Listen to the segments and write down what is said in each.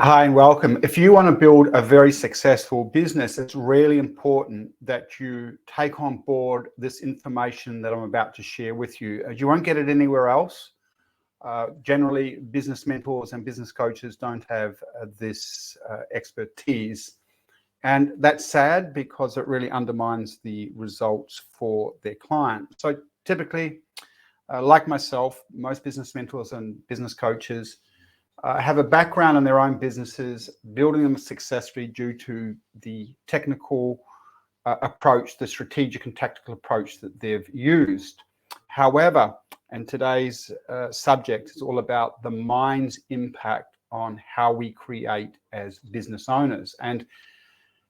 Hi and welcome. If you want to build a very successful business, it's really important that you take on board this information that I'm about to share with you. You won't get it anywhere else. Generally, business mentors and business coaches don't have this expertise. And that's sad because it really undermines the results for their clients. So typically, like myself, most business mentors and business coaches have a background in their own businesses, building them successfully due to the technical approach, the strategic and tactical approach that they've used. However, and today's subject is all about the mind's impact on how we create as business owners. And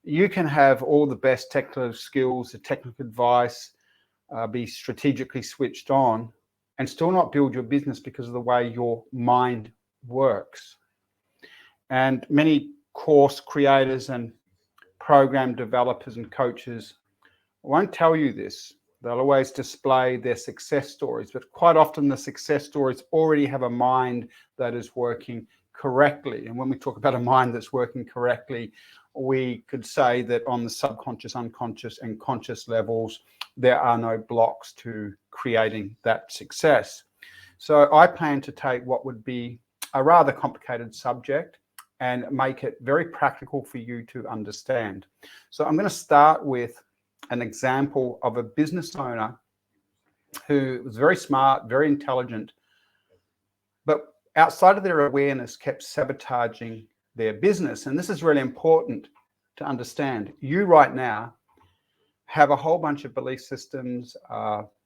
you can have all the best technical skills, the technical advice, be strategically switched on, and still not build your business because of the way your mind works. And many course creators and program developers and coaches won't tell you this. They'll always display their success stories, but quite often the success stories already have a mind that is working correctly. And when we talk about a mind that's working correctly, we could say that on the subconscious, unconscious, and conscious levels, there are no blocks to creating that success. So I plan to take what would be a rather complicated subject and make it very practical for you to understand. So I'm going to start with an example of a business owner who was very smart, very intelligent, but outside of their awareness kept sabotaging their business. And this is really important to understand. You right now have a whole bunch of belief systems,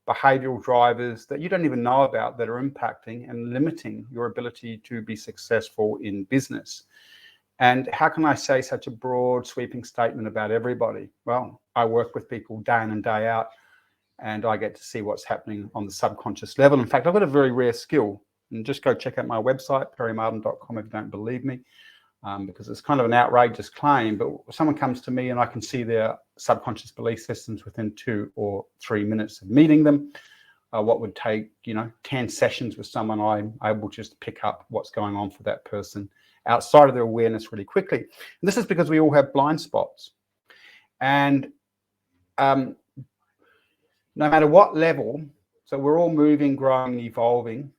behavioral drivers that you don't even know about that are impacting and limiting your ability to be successful in business. And how can I say such a broad, sweeping statement about everybody? Well, I work with people day in and day out, and I get to see what's happening on the subconscious level. In fact, I've got a very rare skill. And just go check out my website, perrymardon.com, if you don't believe me, because it's kind of an outrageous claim. But someone comes to me and I can see their subconscious belief systems within 2 or 3 minutes of meeting them. What would take 10 sessions with someone, I'm able to just pick up what's going on for that person outside of their awareness really quickly. And this is because we all have blind spots. And no matter what level, so we're all moving, growing, and evolving,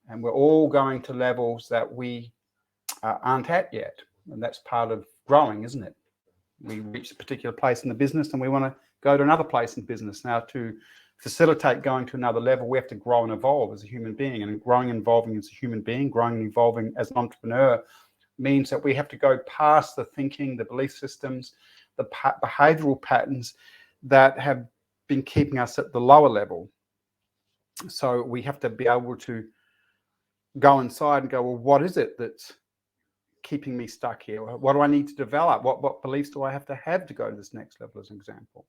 and we're all going to levels that we aren't at yet. And that's part of growing, isn't it? We reach a particular place in the business and we want to go to another place in business. Now, to facilitate going to another level, we have to grow and evolve as a human being. And growing and evolving as a human being, growing and evolving as an entrepreneur means that we have to go past the thinking, the belief systems, the behavioral patterns that have been keeping us at the lower level. So we have to be able to go inside and go, well, what is it that's keeping me stuck here? What do I need to develop? What beliefs do I have to go to this next level, as an example?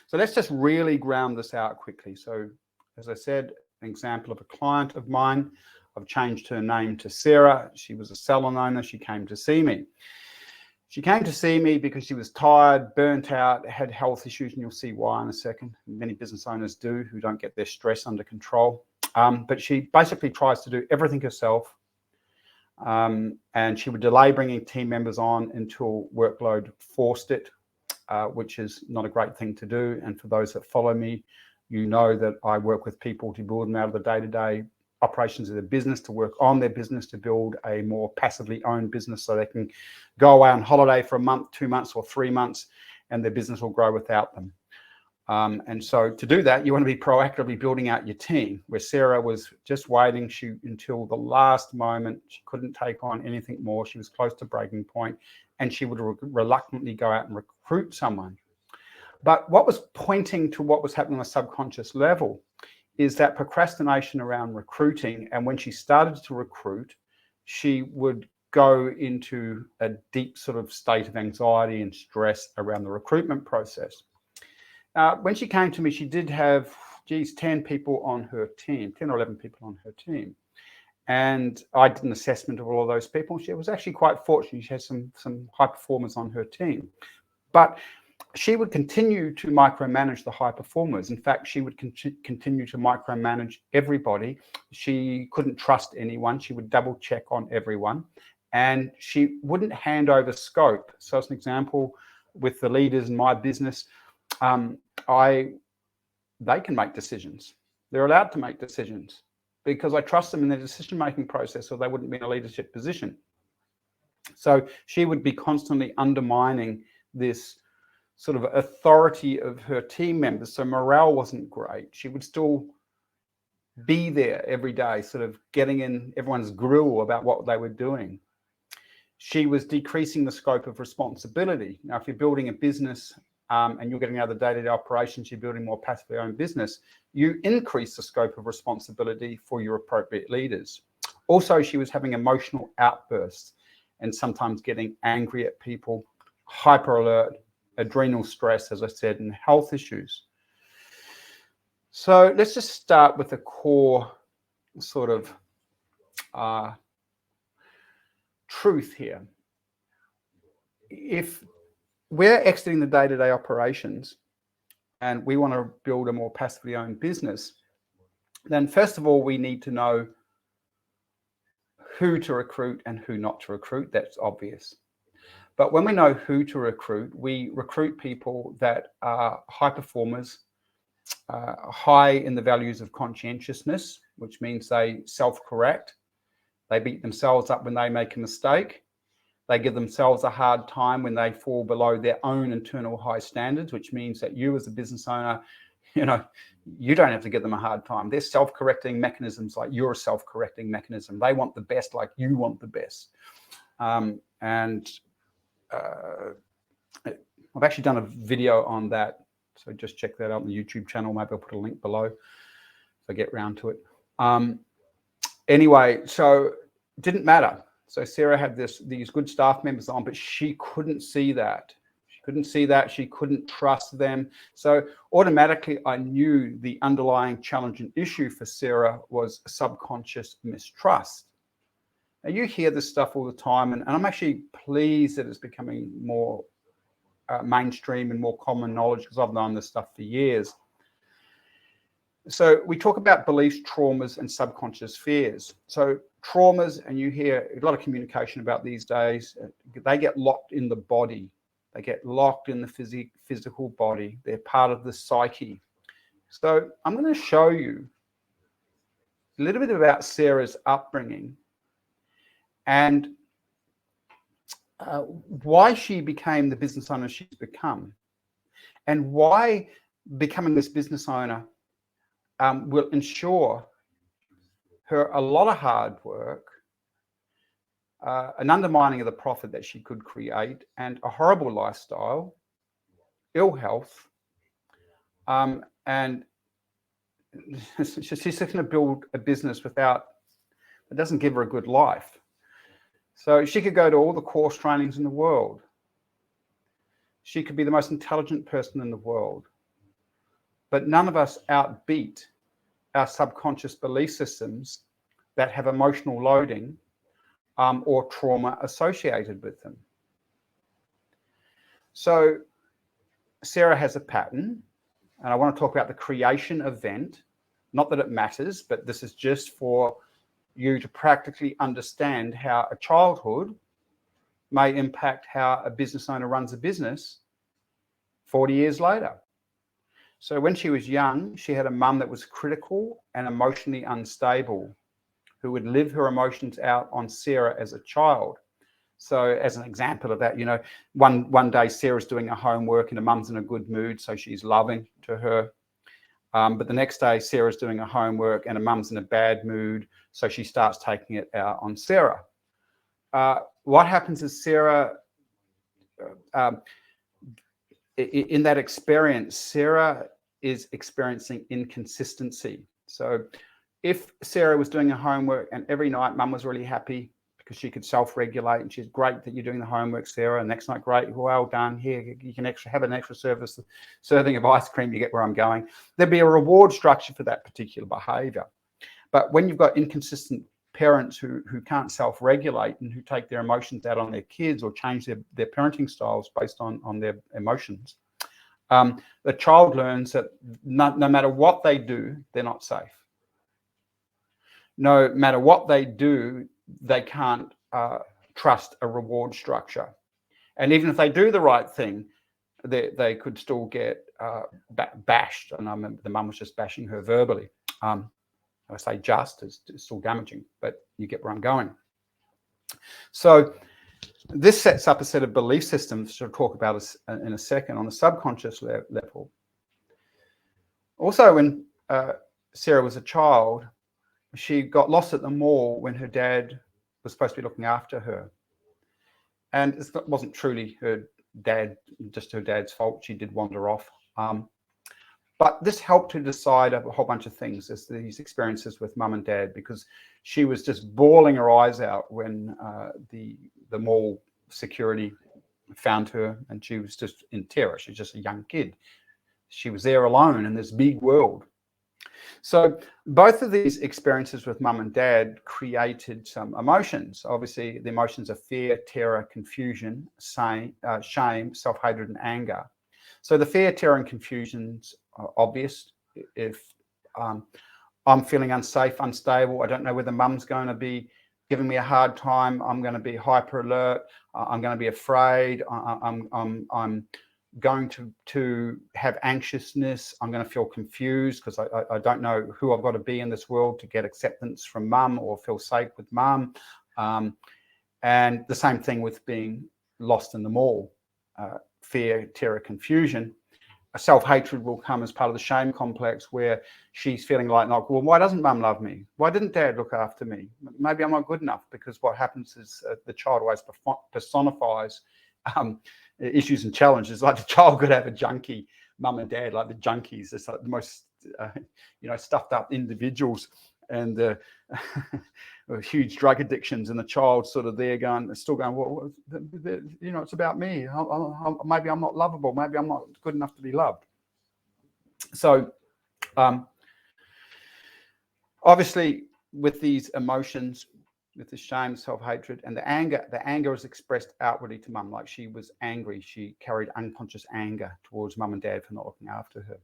So let's just really ground this out quickly. So as I said, an example of a client of mine, I've changed her name to Sarah. She was a salon owner. She came to see me. She came to see me because she was tired, burnt out, had health issues, and you'll see why in a second. Many business owners do, who don't get their stress under control. But she basically tries to do everything herself. And she would delay bringing team members on until workload forced it, which is not a great thing to do. And for those that follow me, you know that I work with people to build them out of the day-to-day operations of their business, to work on their business, to build a more passively owned business so they can go away on holiday for a month, 2 months, or 3 months, and their business will grow without them. And so to do that, you want to be proactively building out your team, where Sarah was just waiting until the last moment. She couldn't take on anything more. She was close to breaking point, and she would reluctantly go out and recruit someone. But what was pointing to what was happening on a subconscious level is that procrastination around recruiting. And when she started to recruit, she would go into a deep sort of state of anxiety and stress around the recruitment process. When she came to me, she did have, 10 people on her team, 10 or 11 people on her team. And I did an assessment of all of those people. She was actually quite fortunate. She had some high performers on her team. But she would continue to micromanage the high performers. In fact, she would continue to micromanage everybody. She couldn't trust anyone. She would double check on everyone. and she wouldn't hand over scope. So as an example, with the leaders in my business, they can make decisions. They're allowed to make decisions because I trust them in their decision-making process, or they wouldn't be in a leadership position. So she would be constantly undermining this sort of authority of her team members. So morale wasn't great. She would still be there every day, sort of getting in everyone's grill about what they were doing. She was decreasing the scope of responsibility. Now, if you're building a business and you're getting out of the day-to-day operations, you're building more passively owned business, you increase the scope of responsibility for your appropriate leaders. Also, she was having emotional outbursts and sometimes getting angry at people, hyper alert, adrenal stress, as I said, and health issues. So let's just start with the core sort of truth here. If we're exiting the day-to-day operations and we want to build a more passively owned business, then first of all, we need to know who to recruit and who not to recruit. That's obvious. But when we know who to recruit, we recruit people that are high performers, high in the values of conscientiousness, which means they self-correct. They beat themselves up when they make a mistake. They give themselves a hard time when they fall below their own internal high standards, which means that you as a business owner, you don't have to give them a hard time. They're self-correcting mechanisms like you're a self-correcting mechanism. They want the best like you want the best. I've actually done a video on that. So just check that out on the YouTube channel. Maybe I'll put a link below if I get round to it. Anyway, so it didn't matter. So Sarah had these good staff members on, but she couldn't see that. She couldn't see that. She couldn't trust them. So automatically I knew the underlying challenge and issue for Sarah was subconscious mistrust. Now you hear this stuff all the time, and I'm actually pleased that it's becoming more mainstream and more common knowledge because I've known this stuff for years. So we talk about beliefs, traumas, and subconscious fears. So traumas, and you hear a lot of communication about these days, they get locked in the body. They get locked in the physical body. They're part of the psyche. So I'm going to show you a little bit about Sarah's upbringing and why she became the business owner she's become, and why becoming this business owner will ensure her a lot of hard work, an undermining of the profit that she could create, and a horrible lifestyle, ill health, and she's just going to build a business that doesn't give her a good life. So she could go to all the course trainings in the world. She could be the most intelligent person in the world. But none of us outbeat our subconscious belief systems that have emotional loading or trauma associated with them. So Sarah has a pattern, and I want to talk about the creation event. Not that it matters, but this is just for you to practically understand how a childhood may impact how a business owner runs a business 40 years later. So when she was young, she had a mum that was critical and emotionally unstable, who would live her emotions out on Sarah as a child. So as an example of that, one day Sarah's doing her homework and her mum's in a good mood, so she's loving to her. But the next day, Sarah's doing her homework and her mum's in a bad mood, so she starts taking it out on Sarah. What happens is Sarah, in that experience, Sarah is experiencing inconsistency. So if Sarah was doing her homework and every night mum was really happy because she could self-regulate and she's great that you're doing the homework, Sarah, and next night, great, well done, here, you can have an extra serving of ice cream, you get where I'm going. There'd be a reward structure for that particular behavior. But when you've got inconsistent parents who can't self-regulate and who take their emotions out on their kids or change their parenting styles based on their emotions, the child learns that no matter what they do, they're not safe. No matter what they do, they can't trust a reward structure. And even if they do the right thing, they could still get bashed. And I remember the mum was just bashing her verbally. I say just, it's still damaging, but you get where I'm going. So this sets up a set of belief systems, which I'll talk about in a second, on a subconscious level. Also, when Sarah was a child, she got lost at the mall when her dad was supposed to be looking after her. And it wasn't truly her dad, just her dad's fault. She did wander off. But this helped her decide a whole bunch of things, as these experiences with mum and dad, because she was just bawling her eyes out when the mall security found her, and she was just in terror. She was just a young kid. She was there alone in this big world. So both of these experiences with mum and dad created some emotions. Obviously, the emotions of fear, terror, confusion, shame, self-hatred, and anger. So the fear, terror, and confusion's are obvious. If I'm feeling unsafe, unstable, I don't know whether mum's going to be giving me a hard time, I'm going to be hyper alert, I'm going to be afraid, I'm going to have anxiousness, I'm going to feel confused because I don't know who I've got to be in this world to get acceptance from mum or feel safe with mum. And the same thing with being lost in the mall. Fear, terror, confusion. Self-hatred will come as part of the shame complex, where she's feeling like, well, why doesn't mum love me? Why didn't dad look after me? Maybe I'm not good enough, because what happens is the child always personifies issues and challenges. Like the child could have a junkie mum and dad, like the junkies. It's like the most, stuffed up individuals, and huge drug addictions, and the child sort of there still going, well, it's about me. Maybe I'm not lovable. Maybe I'm not good enough to be loved. So obviously with these emotions, with the shame, self-hatred, and the anger is expressed outwardly to mum. Like she was angry. She carried unconscious anger towards mum and dad for not looking after her,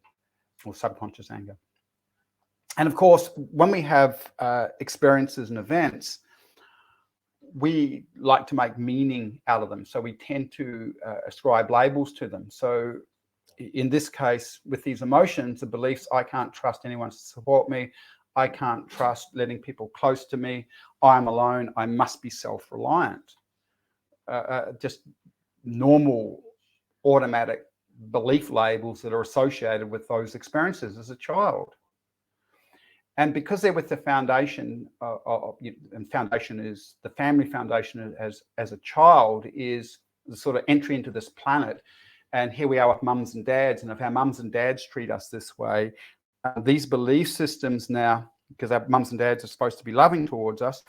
or subconscious anger. And of course, when we have experiences and events, we like to make meaning out of them. So we tend to ascribe labels to them. So in this case, with these emotions, the beliefs, I can't trust anyone to support me, I can't trust letting people close to me, I'm alone, I must be self-reliant. Just normal, automatic belief labels that are associated with those experiences as a child. And because they're with the foundation, and foundation is the family foundation as a child, is the sort of entry into this planet. And here we are with mums and dads. And if our mums and dads treat us this way, these belief systems now, because our mums and dads are supposed to be loving towards us,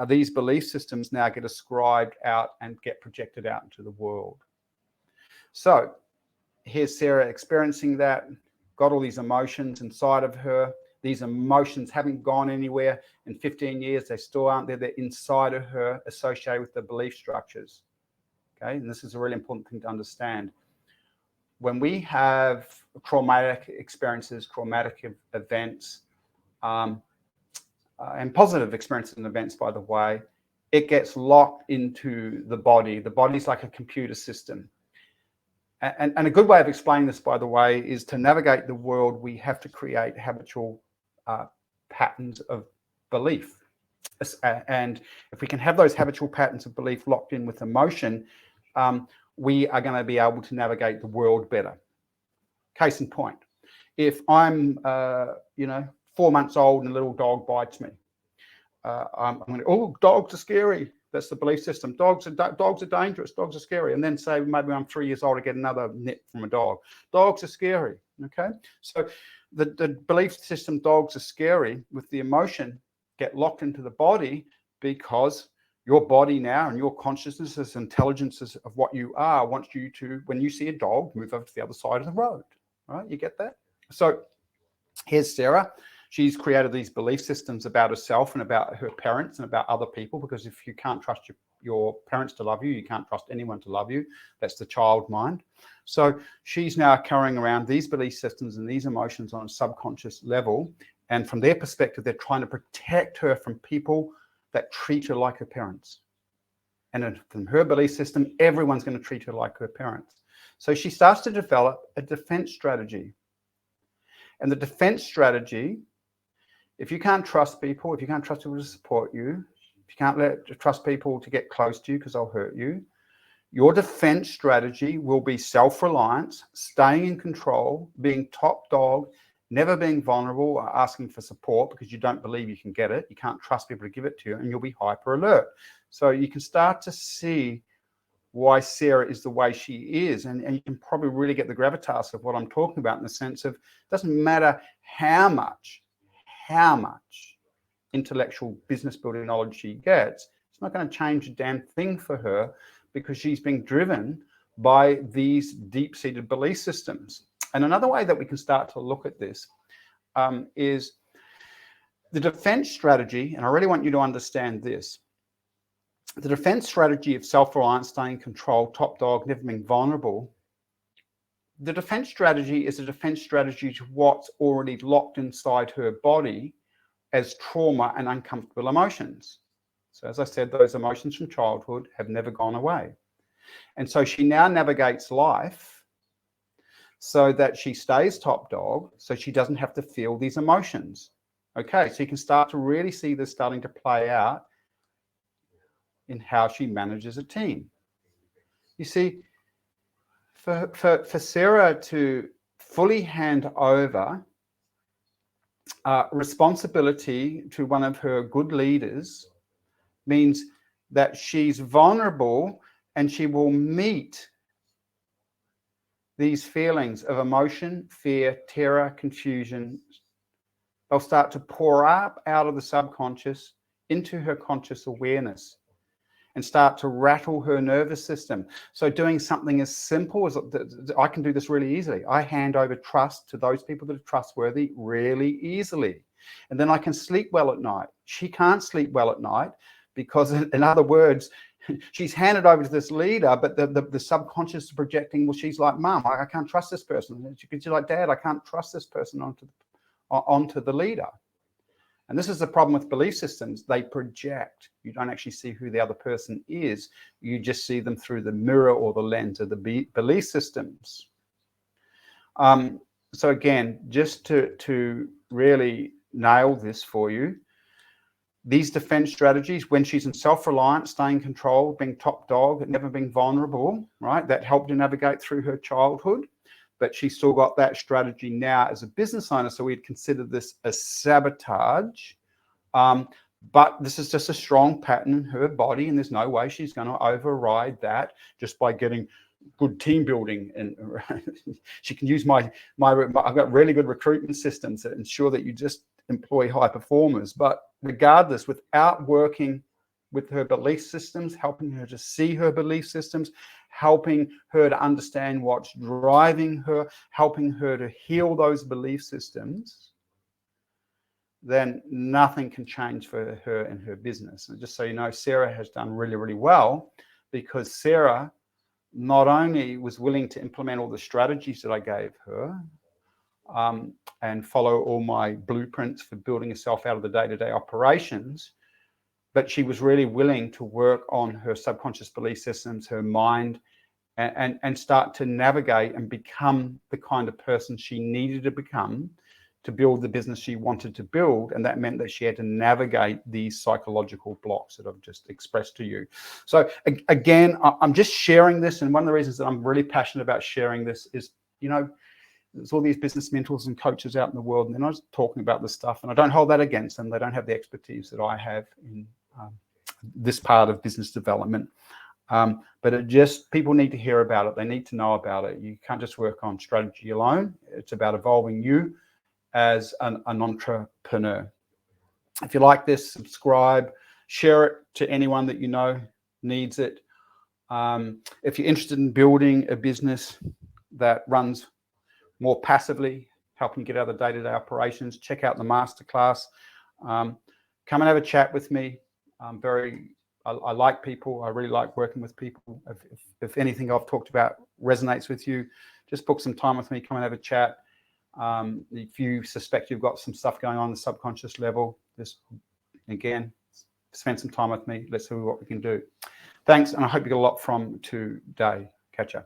these belief systems now get ascribed out and get projected out into the world. So here's Sarah experiencing that, got all these emotions inside of her. These emotions haven't gone anywhere in 15 years. They still aren't there. They're inside of her, associated with the belief structures. Okay, and this is a really important thing to understand. When we have traumatic experiences, traumatic events, and positive experiences and events, by the way, it gets locked into the body. The body's like a computer system. And a good way of explaining this, by the way, is to navigate the world, we have to create habitual patterns of belief. And if we can have those habitual patterns of belief locked in with emotion, we are going to be able to navigate the world better. Case in point, if I'm 4 months old and a little dog bites me, I'm going to, oh, dogs are scary. That's the belief system. Dogs are dangerous. Dogs are scary. And then say maybe I'm 3 years old, I get another nip from a dog. Dogs are scary. Okay, so the belief system, dogs are scary, with the emotion get locked into the body, because your body now and your consciousness, as intelligences of what you are, wants you to, when you see a dog, move over to the other side of the road. All right, you get that? So here's Sarah. She's created these belief systems about herself and about her parents and about other people, because if you can't trust your parents to love you, you can't trust anyone to love you. That's the child mind. So she's now carrying around these belief systems and these emotions on a subconscious level. And from their perspective, they're trying to protect her from people that treat her like her parents. And from her belief system, everyone's going to treat her like her parents. So she starts to develop a defense strategy. And the defense strategy, if you can't trust people, if you can't trust people to support you, if you can't trust people to get close to you because they'll hurt you, your defense strategy will be self-reliance, staying in control, being top dog, never being vulnerable or asking for support because you don't believe you can get it. You can't trust people to give it to you, and you'll be hyper alert. So you can start to see why Sarah is the way she is. And you can probably really get the gravitas of what I'm talking about in the sense of, it doesn't matter how much intellectual business building knowledge she gets, it's not going to change a damn thing for her because she's being driven by these deep-seated belief systems. And another way that we can start to look at this is the defense strategy, and I really want you to understand this. The defense strategy of self-reliance, staying in control, top dog, never being vulnerable, the defense strategy is a defense strategy to what's already locked inside her body as trauma and uncomfortable emotions. So as I said, those emotions from childhood have never gone away. And so she now navigates life so that she stays top dog, so she doesn't have to feel these emotions. Okay, so you can start to really see this starting to play out in how she manages a team. You see, for Sarah to fully hand over responsibility to one of her good leaders means that she's vulnerable and she will meet these feelings of emotion, fear, terror, confusion. They'll start to pour up out of the subconscious into her conscious awareness and start to rattle her nervous system. So doing something as simple as, I can do this really easily. I hand over trust to those people that are trustworthy really easily. And then I can sleep well at night. She can't sleep well at night because, in other words, she's handed over to this leader, but the subconscious is projecting, well, she's like, Mum, I can't trust this person. She's like, Dad, I can't trust this person onto the leader. And this is the problem with belief systems. They project. You don't actually see who the other person is. You just see them through the mirror or the lens of the belief systems. So again, just to really nail this for you, these defense strategies, when she's in self-reliance, staying in control, being top dog, never being vulnerable, right? That helped her navigate through her childhood. But she's still got that strategy now as a business owner. So we'd consider this a sabotage. But this is just a strong pattern in her body, and there's no way she's going to override that just by getting good team building. And she can use I've got really good recruitment systems that ensure that you just employ high performers. But regardless, without working with her belief systems, helping her to see her belief systems, helping her to understand what's driving her, helping her to heal those belief systems, then nothing can change for her in her business. And just so you know, Sarah has done really, really well because Sarah not only was willing to implement all the strategies that I gave her and follow all my blueprints for building herself out of the day-to-day operations, but she was really willing to work on her subconscious belief systems, her mind, and start to navigate and become the kind of person she needed to become to build the business she wanted to build. And that meant that she had to navigate these psychological blocks that I've just expressed to you. So again, I'm just sharing this. And one of the reasons that I'm really passionate about sharing this is, you know, there's all these business mentors and coaches out in the world, and they're not just talking about this stuff. And I don't hold that against them. They don't have the expertise that I have in this part of business development. But it just, people need to hear about it. They need to know about it. You can't just work on strategy alone. It's about evolving you as an entrepreneur. If you like this, subscribe, share it to anyone that you know needs it. If you're interested in building a business that runs more passively, helping get out of the day-to-day operations, check out the masterclass. Come and have a chat with me. I like people. I really like working with people. If anything I've talked about resonates with you, just book some time with me. Come and have a chat. If you suspect you've got some stuff going on the subconscious level, just again, spend some time with me. Let's see what we can do. Thanks, and I hope you get a lot from today. Catch ya.